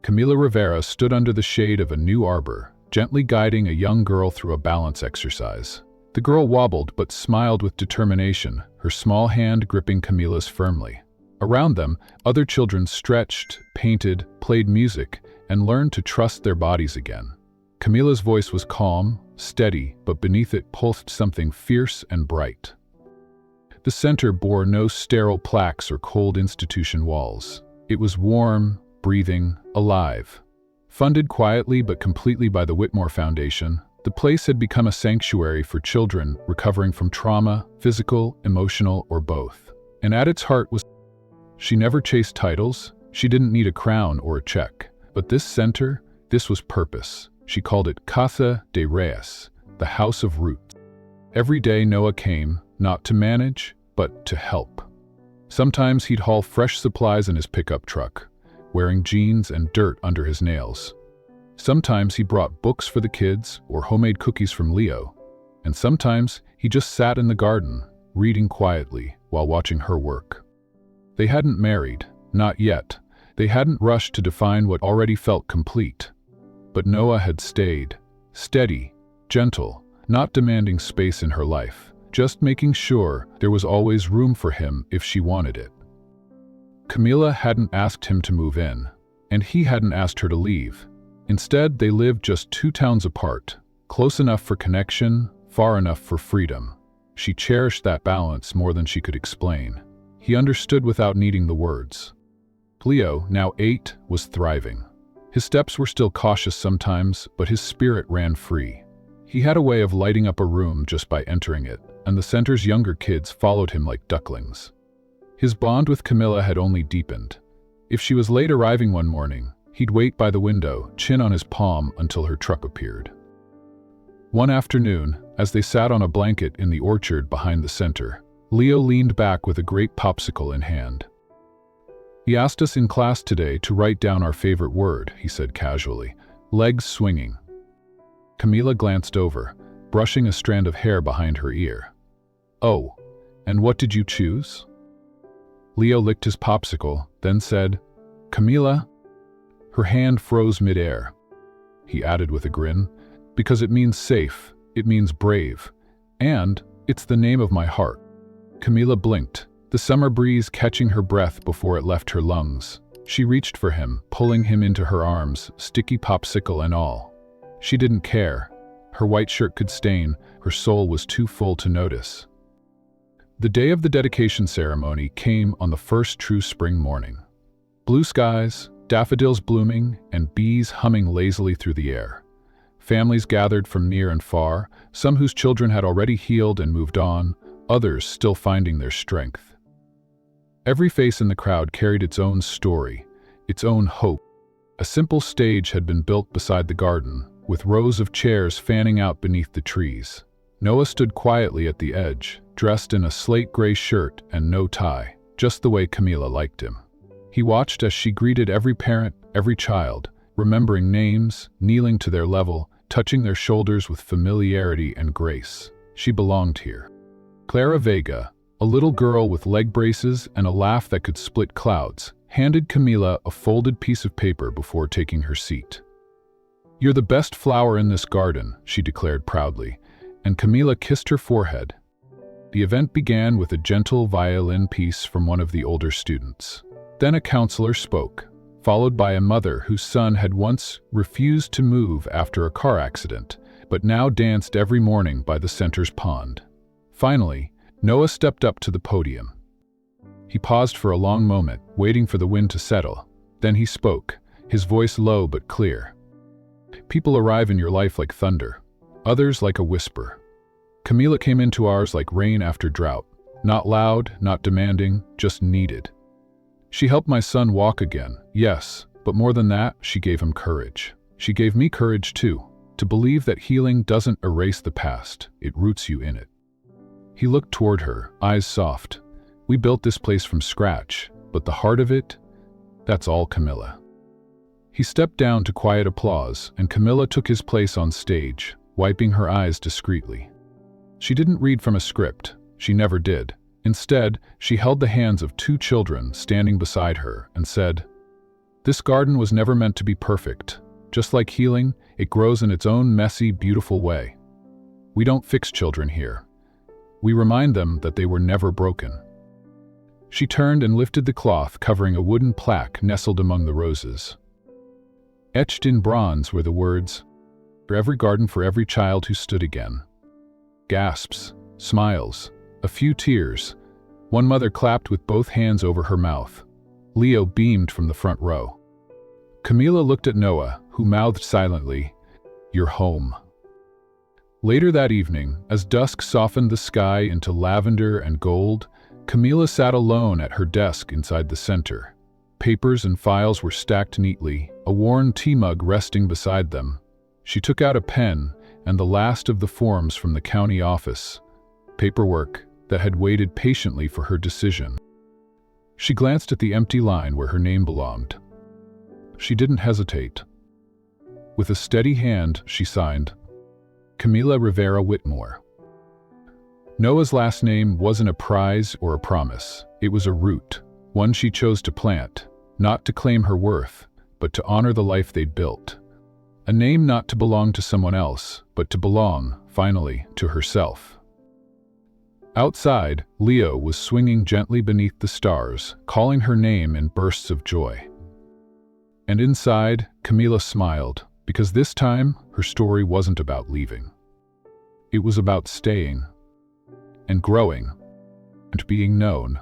Camila Rivera stood under the shade of a new arbor, gently guiding a young girl through a balance exercise. The girl wobbled but smiled with determination, her small hand gripping Camila's firmly. Around them, other children stretched, painted, played music, and learned to trust their bodies again. Camila's voice was calm, steady, but beneath it pulsed something fierce and bright. The center bore no sterile plaques or cold institution walls. It was warm, breathing, alive. Funded quietly but completely by the Whitmore Foundation, the place had become a sanctuary for children recovering from trauma, physical, emotional, or both. And at its heart was... She never chased titles, she didn't need a crown or a check. But this center, this was purpose. She called it Casa de Reyes, the House of Roots. Every day Noah came, not to manage, but to help. Sometimes he'd haul fresh supplies in his pickup truck, wearing jeans and dirt under his nails. Sometimes he brought books for the kids or homemade cookies from Leo. And sometimes he just sat in the garden, reading quietly while watching her work. They hadn't married, not yet. They hadn't rushed to define what already felt complete. But Noah had stayed, steady, gentle, not demanding space in her life, just making sure there was always room for him if she wanted it. Camila hadn't asked him to move in, and he hadn't asked her to leave. Instead, they lived just 2 towns apart, close enough for connection, far enough for freedom. She cherished that balance more than she could explain. He understood without needing the words. Leo, now 8, was thriving. His steps were still cautious sometimes, but his spirit ran free. He had a way of lighting up a room just by entering it, and the center's younger kids followed him like ducklings. His bond with Camila had only deepened. If she was late arriving one morning, he'd wait by the window, chin on his palm, until her truck appeared. One afternoon, as they sat on a blanket in the orchard behind the center, Leo leaned back with a grape popsicle in hand. "He asked us in class today to write down our favorite word," he said casually, legs swinging. Camila glanced over, brushing a strand of hair behind her ear. "Oh, and what did you choose?" Leo licked his popsicle, then said, "Camila." Her hand froze midair. He added with a grin, "Because it means safe, it means brave, and it's the name of my heart." Camila blinked, the summer breeze catching her breath before it left her lungs. She reached for him, pulling him into her arms, sticky popsicle and all. She didn't care. Her white shirt could stain, her soul was too full to notice. The day of the dedication ceremony came on the first true spring morning. Blue skies, daffodils blooming, and bees humming lazily through the air. Families gathered from near and far, some whose children had already healed and moved on, others still finding their strength. Every face in the crowd carried its own story, its own hope. A simple stage had been built beside the garden, with rows of chairs fanning out beneath the trees. Noah stood quietly at the edge, dressed in a slate gray shirt and no tie, just the way Camila liked him. He watched as she greeted every parent, every child, remembering names, kneeling to their level, touching their shoulders with familiarity and grace. She belonged here. Clara Vega, a little girl with leg braces and a laugh that could split clouds, handed Camila a folded piece of paper before taking her seat. "You're the best flower in this garden," she declared proudly, and Camila kissed her forehead. The event began with a gentle violin piece from one of the older students. Then a counselor spoke, followed by a mother whose son had once refused to move after a car accident, but now danced every morning by the center's pond. Finally, Noah stepped up to the podium. He paused for a long moment, waiting for the wind to settle. Then he spoke, his voice low but clear. "People arrive in your life like thunder, others like a whisper. Camila came into ours like rain after drought, not loud, not demanding, just needed. She helped my son walk again, yes, but more than that, she gave him courage. She gave me courage too, to believe that healing doesn't erase the past, it roots you in it." He looked toward her, eyes soft. "We built this place from scratch, but the heart of it, that's all Camila." He stepped down to quiet applause, and Camila took his place on stage, wiping her eyes discreetly. She didn't read from a script. She never did. Instead, she held the hands of two children standing beside her and said, "This garden was never meant to be perfect. Just like healing, it grows in its own messy, beautiful way. We don't fix children here. We remind them that they were never broken." She turned and lifted the cloth covering a wooden plaque nestled among the roses. Etched in bronze were the words, "For every garden, for every child who stood again." Gasps, smiles, a few tears. One mother clapped with both hands over her mouth. Leo beamed from the front row. Camila looked at Noah, who mouthed silently, "You're home." Later that evening, as dusk softened the sky into lavender and gold, Camila sat alone at her desk inside the center. Papers and files were stacked neatly, a worn tea mug resting beside them. She took out a pen and the last of the forms from the county office, paperwork that had waited patiently for her decision. She glanced at the empty line where her name belonged. She didn't hesitate. With a steady hand, she signed, Camila Rivera Whitmore. Noah's last name wasn't a prize or a promise. It was a root, one she chose to plant, not to claim her worth, but to honor the life they'd built. A name not to belong to someone else, but to belong, finally, to herself. Outside, Leo was swinging gently beneath the stars, calling her name in bursts of joy. And inside, Camila smiled, because this time, her story wasn't about leaving. It was about staying, and growing, and being known.